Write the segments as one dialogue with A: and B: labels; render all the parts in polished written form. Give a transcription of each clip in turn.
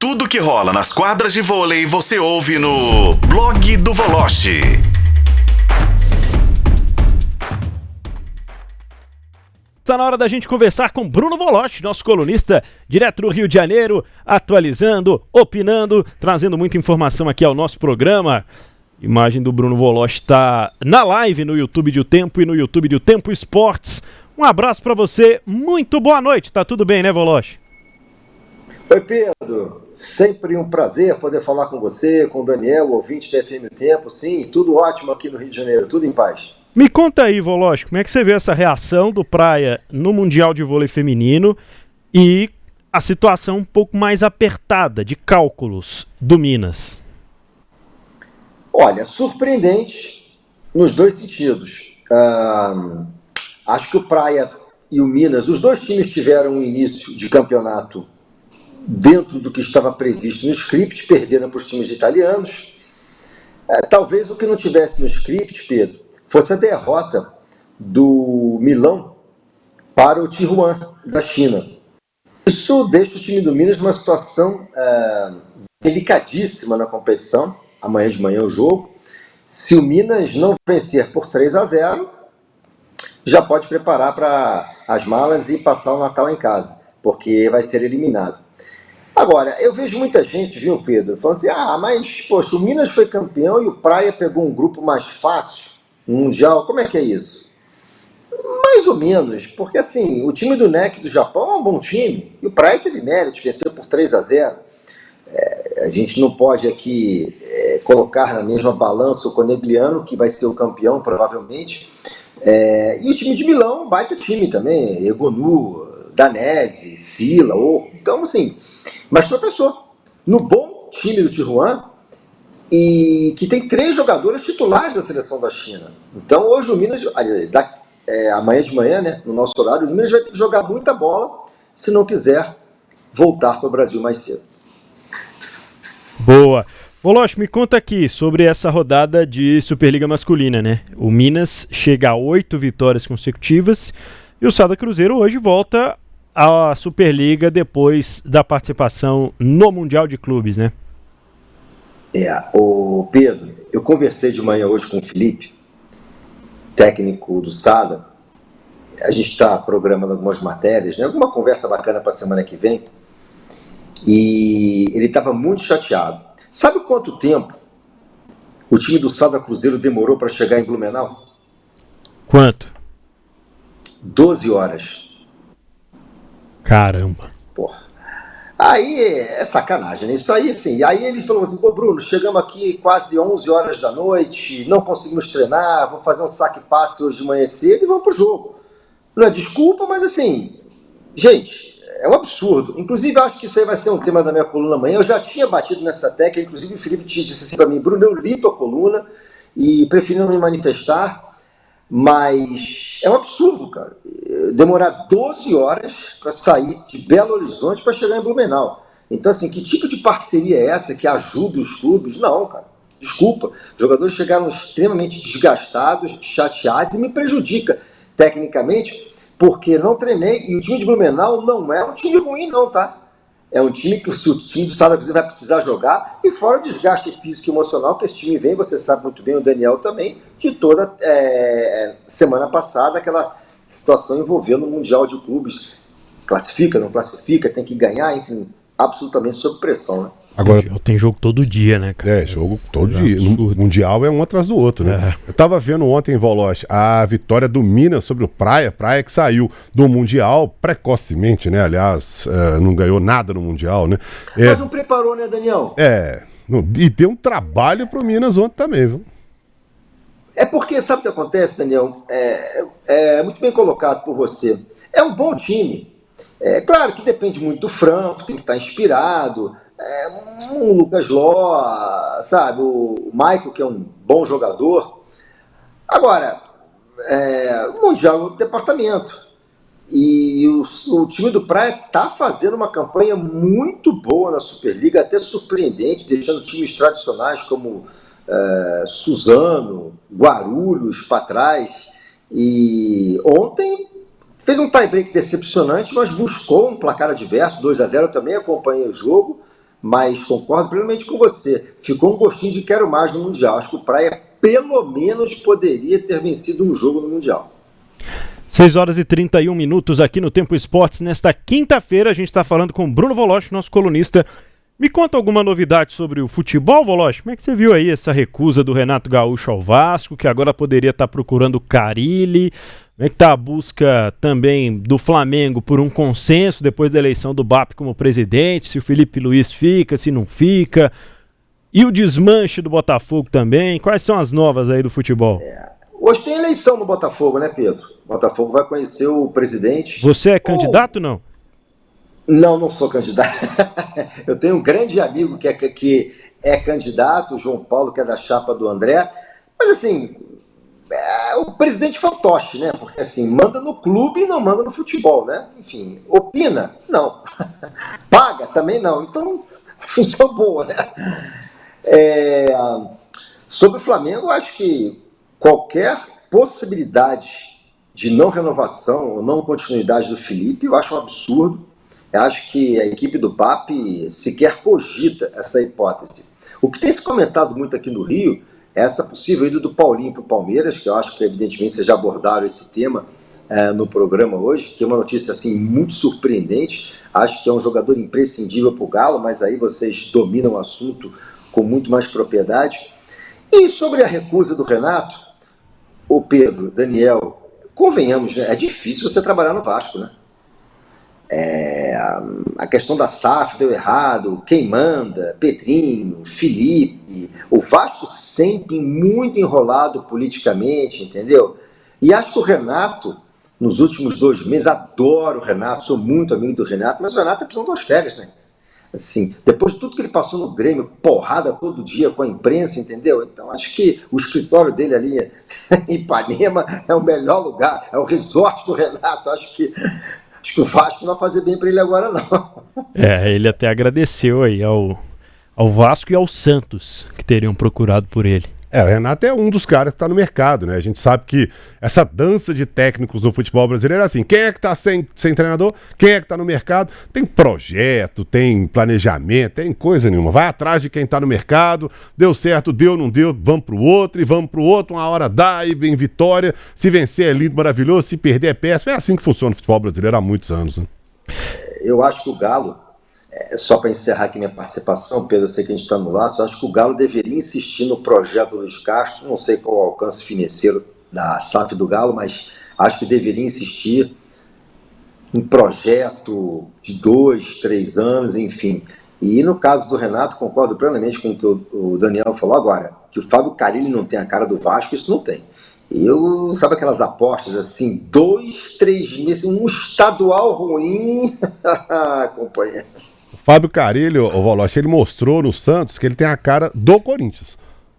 A: Tudo que rola nas quadras de vôlei você ouve no Blog do Voloche.
B: Está na hora da gente conversar com Bruno Voloche, nosso colunista direto do Rio de Janeiro, atualizando, opinando, trazendo muita informação aqui ao nosso programa. Imagem do Bruno Voloche está na live no YouTube de O Tempo e no YouTube de O Tempo Esportes. Um abraço para você, muito boa noite, tá tudo bem, né, Voloche?
C: Oi, Pedro, sempre um prazer poder falar com você, com o Daniel, ouvinte da FM O Tempo, sim, tudo ótimo aqui no Rio de Janeiro, tudo em paz.
B: Me conta aí, Voloche, como é que você vê essa reação do Praia no Mundial de Vôlei Feminino e a situação um pouco mais apertada de cálculos do Minas?
C: Olha, surpreendente nos dois sentidos. Acho que o Praia e o Minas, os dois times tiveram um início de campeonato dentro do que estava previsto no script, perderam para os times italianos. Talvez o que não tivesse no script, Pedro, fosse a derrota do Milão para o Tijuana, da China. Isso deixa o time do Minas numa situação delicadíssima na competição. Amanhã de manhã o jogo. Se o Minas não vencer por 3-0, já pode preparar para as malas e passar o Natal em casa, porque vai ser eliminado. Agora, eu vejo muita gente, viu, Pedro, falando assim, mas, poxa, o Minas foi campeão e o Praia pegou um grupo mais fácil no Mundial. Como é que é isso? Mais ou menos, porque assim, o time do NEC do Japão é um bom time, e o Praia teve mérito, venceu por 3-0. A gente não pode aqui colocar na mesma balança o Conegliano, que vai ser o campeão, provavelmente. E o time de Milão, baita time também, Egonu, Danese, Sila, então assim, mas tropeçou no bom time do Tijuana, e que tem 3 jogadores titulares da seleção da China. Então hoje o Minas, amanhã de manhã, né, no nosso horário, o Minas vai ter que jogar muita bola se não quiser voltar para o Brasil mais cedo.
B: Boa. Voloche, me conta aqui sobre essa rodada de Superliga masculina, né? O Minas chega a 8 vitórias consecutivas e o Sada Cruzeiro hoje volta à Superliga depois da participação no Mundial de Clubes, né?
C: O Pedro, eu conversei de manhã hoje com o Felipe, técnico do Sada. A gente está programando algumas matérias, né? Alguma conversa bacana para a semana que vem. E ele estava muito chateado. Sabe quanto tempo o time do Sada Cruzeiro demorou para chegar em Blumenau?
B: Quanto?
C: 12 horas.
B: Caramba.
C: Porra. Aí é sacanagem, né? Isso aí, assim. Aí ele falou assim, Bruno, chegamos aqui quase 11 horas da noite, não conseguimos treinar, vou fazer um saque-passe hoje de manhã cedo e vamos pro jogo. Não é desculpa, mas assim, gente, é um absurdo. Inclusive, acho que isso aí vai ser um tema da minha coluna amanhã. Eu já tinha batido nessa tecla, inclusive o Felipe disse assim para mim, Bruno, eu li tua coluna e preferi não me manifestar, mas é um absurdo, cara. Demorar 12 horas para sair de Belo Horizonte para chegar em Blumenau. Então, assim, que tipo de parceria é essa que ajuda os clubes? Não, cara. Desculpa. Os jogadores chegaram extremamente desgastados, chateados e me prejudica tecnicamente, porque não treinei, e o time de Blumenau não é um time ruim não, tá? É um time que o time do Sada Cruzeiro vai precisar jogar, e fora o desgaste físico e emocional que esse time vem, você sabe muito bem, o Daniel também, de toda semana passada, aquela situação envolvendo o Mundial de Clubes. Classifica, não classifica, tem que ganhar, enfim, absolutamente sob pressão, né?
B: Agora tem jogo todo dia, né, cara?
D: Jogo todo dia. O Mundial é um atrás do outro, né? Eu tava vendo ontem, Voloche, a vitória do Minas sobre o Praia que saiu do Mundial precocemente, né? Aliás, não ganhou nada no Mundial, né?
C: Mas não preparou, né, Daniel?
D: E deu um trabalho pro Minas ontem também, viu?
C: É porque, sabe o que acontece, Daniel? É muito bem colocado por você. É um bom time. É claro que depende muito do Franco, tem que estar inspirado. O Lucas Ló, sabe, o Michael, que é um bom jogador. Agora, o Mundial é um departamento. E o time do Praia está fazendo uma campanha muito boa na Superliga, até surpreendente, deixando times tradicionais como Suzano, Guarulhos para trás. E ontem fez um tie-break decepcionante, mas buscou um placar adverso, 2-0. Eu também acompanhei o jogo, mas concordo plenamente com você. Ficou um gostinho de quero mais no Mundial. Acho que o Praia, pelo menos, poderia ter vencido um jogo no Mundial.
B: 6 horas e 31 minutos aqui no Tempo Esportes. Nesta quinta-feira, a gente está falando com Bruno Wolosch, nosso colunista. Me conta alguma novidade sobre o futebol, Wolosch? Como é que você viu aí essa recusa do Renato Gaúcho ao Vasco, que agora poderia estar procurando o Carille? Como é que está a busca também do Flamengo por um consenso depois da eleição do BAP como presidente? Se o Felipe Luiz fica, se não fica? E o desmanche do Botafogo também? Quais são as novas aí do futebol?
C: Hoje tem eleição no Botafogo, né, Pedro? O Botafogo vai conhecer o presidente.
B: Você é candidato ou não?
C: Não, não sou candidato. Eu tenho um grande amigo que é candidato, o João Paulo, que é da chapa do André. Mas assim, o presidente fantoche, né? Porque assim, manda no clube e não manda no futebol, né? Enfim, opina? Não. Paga? Também não. Então, função boa, né? Sobre o Flamengo, eu acho que qualquer possibilidade de não renovação ou não continuidade do Felipe, eu acho um absurdo. Eu acho que a equipe do BAP sequer cogita essa hipótese. O que tem se comentado muito aqui no Rio é essa possível ida do Paulinho para o Palmeiras, que eu acho que evidentemente vocês já abordaram esse tema no programa hoje, que é uma notícia assim, muito surpreendente. Acho que é um jogador imprescindível para o Galo, mas aí vocês dominam o assunto com muito mais propriedade. E sobre a recusa do Renato, o Pedro, Daniel, convenhamos, né? É difícil você trabalhar no Vasco, né? A questão da SAF deu errado, quem manda, Pedrinho, Felipe, o Vasco sempre muito enrolado politicamente, entendeu? E acho que o Renato, nos últimos 2 meses, adoro o Renato, sou muito amigo do Renato, mas o Renato tá precisando de 2 férias, né? Assim, depois de tudo que ele passou no Grêmio, porrada todo dia com a imprensa, entendeu? Então acho que o escritório dele ali em Ipanema é o melhor lugar, é o resort do Renato. Acho que o Vasco não vai fazer bem para ele agora, não.
B: Ele até agradeceu aí ao Vasco e ao Santos, que teriam procurado por ele.
D: O Renato é um dos caras que está no mercado, né? A gente sabe que essa dança de técnicos no futebol brasileiro é assim, quem é que está sem treinador, quem é que está no mercado, tem projeto, tem planejamento, tem coisa nenhuma. Vai atrás de quem está no mercado, deu certo, deu, não deu, vamos pro outro, e vamos pro outro, uma hora dá, e vem vitória, se vencer é lindo, maravilhoso, se perder é péssimo. É assim que funciona o futebol brasileiro há muitos anos, né?
C: Eu acho que o Galo, só para encerrar aqui minha participação, Pedro, eu sei que a gente está no laço, eu acho que o Galo deveria insistir no projeto do Luiz Castro, não sei qual o alcance financeiro da SAF do Galo, mas acho que deveria insistir em projeto de 2, 3 anos, enfim. E no caso do Renato, concordo plenamente com o que o Daniel falou agora, que o Fábio Carille não tem a cara do Vasco, isso não tem. Sabe aquelas apostas assim, 2, 3 meses, um estadual ruim, companheiro.
D: Fábio Carille, o Wolosch, ele mostrou no Santos que ele tem a cara do Corinthians.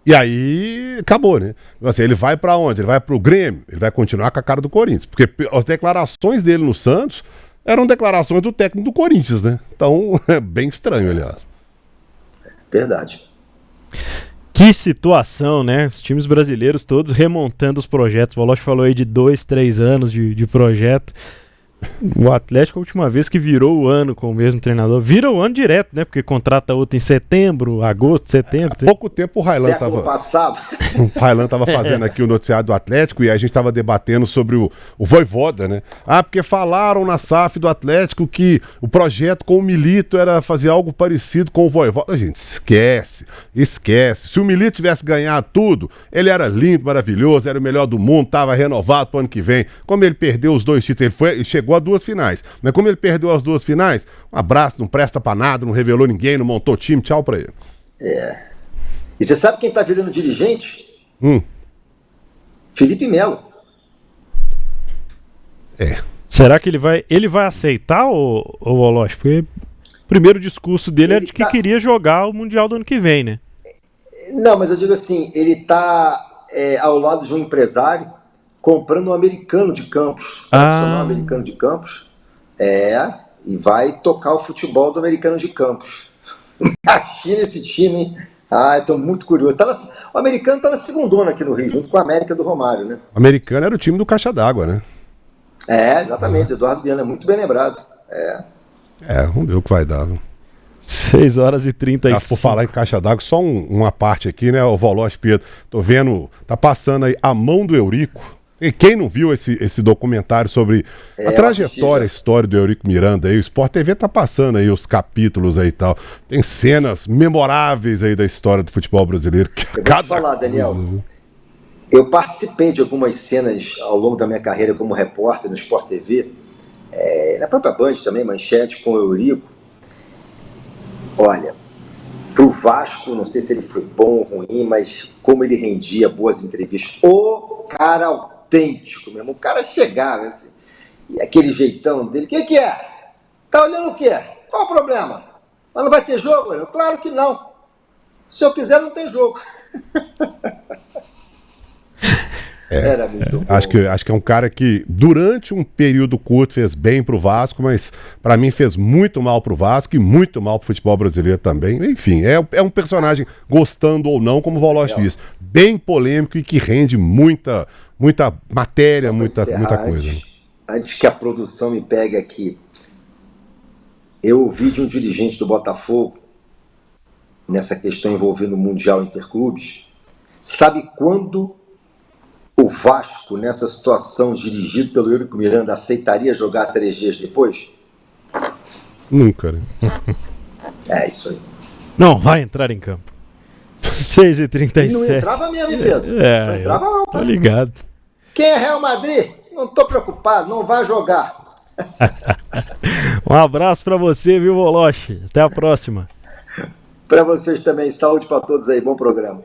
D: E aí, acabou, né? Assim, ele vai pra onde? Ele vai pro Grêmio? Ele vai continuar com a cara do Corinthians. Porque as declarações dele no Santos eram declarações do técnico do Corinthians, né? Então, é bem estranho, aliás.
C: Verdade.
B: Que situação, né? Os times brasileiros todos remontando os projetos. O Wolosch falou aí de 2, 3 anos de projeto. O Atlético, a última vez que virou o ano com o mesmo treinador, vira o ano direto, né? Porque contrata outro em setembro, agosto, setembro.
D: Há pouco tempo o Railan tava fazendo aqui o noticiário do Atlético e a gente tava debatendo sobre o Vojvoda, né? Porque falaram na SAF do Atlético que o projeto com o Milito era fazer algo parecido com o Vojvoda. Gente, esquece. Se o Milito tivesse ganhado tudo, ele era lindo, maravilhoso, era o melhor do mundo, tava renovado pro ano que vem. Como ele perdeu os 2 títulos, ele chegou a 2 finais. Mas como ele perdeu as 2 finais, um abraço, não presta pra nada, não revelou ninguém, não montou time, tchau pra ele.
C: E você sabe quem tá virando dirigente? Felipe Melo.
B: Será que ele vai aceitar o Wolosch? Porque o primeiro discurso dele era de que queria jogar o Mundial do ano que vem, né?
C: Não, mas eu digo assim, ele tá ao lado de um empresário comprando um americano de Campos, profissional americano de Campos, e vai tocar o futebol do americano de Campos. Imagina esse time, hein? Eu tô muito curioso. O americano tá na segundona aqui no Rio, junto com a América do Romário, né?
D: O americano era o time do Caixa d'Água, né?
C: Exatamente, Eduardo Biano é muito bem lembrado.
D: Vamos ver o que vai dar. Viu?
B: 6 horas e 35.
D: Por falar em caixa d'água, só uma parte aqui, né, o Voloche Pedro. Tô vendo, tá passando aí A Mão do Eurico. E quem não viu esse documentário sobre a trajetória, a história do Eurico Miranda aí, o Sport TV tá passando aí os capítulos aí e tal. Tem cenas memoráveis aí da história do futebol brasileiro.
C: Eu vou te falar, Daniel, eu participei de algumas cenas ao longo da minha carreira como repórter no Sport TV, na própria Band também, Manchete com o Eurico. Olha, pro Vasco, não sei se ele foi bom ou ruim, mas como ele rendia boas entrevistas. O cara autêntico mesmo, o cara chegava assim, e aquele jeitão dele, o que é? Tá olhando o quê? Qual o problema? Mas não vai ter jogo? Eu, claro que não. Se eu quiser, não tem jogo. Era muito bom.
D: Acho que é um cara que, durante um período curto, fez bem pro Vasco, mas pra mim fez muito mal pro Vasco e muito mal pro futebol brasileiro também. Enfim, é um personagem, gostando ou não, como o Voloche disse, bem polêmico e que rende muita matéria, muita coisa.
C: Antes que a produção me pegue aqui, eu ouvi de um dirigente do Botafogo, nessa questão envolvendo o Mundial Interclubes, sabe quando o Vasco, nessa situação, dirigido pelo Eurico Miranda, aceitaria jogar 3 dias depois?
D: Nunca, né?
C: É isso aí.
B: Não vai entrar em campo. 6h37.
C: E não entrava mesmo, Pedro. Não entrava não, tá?
B: Tô ligado.
C: Quem é Real Madrid? Não tô preocupado, não vai jogar.
B: Um abraço pra você, viu, Voloche? Até a próxima.
C: Pra vocês também, saúde pra todos aí, bom programa.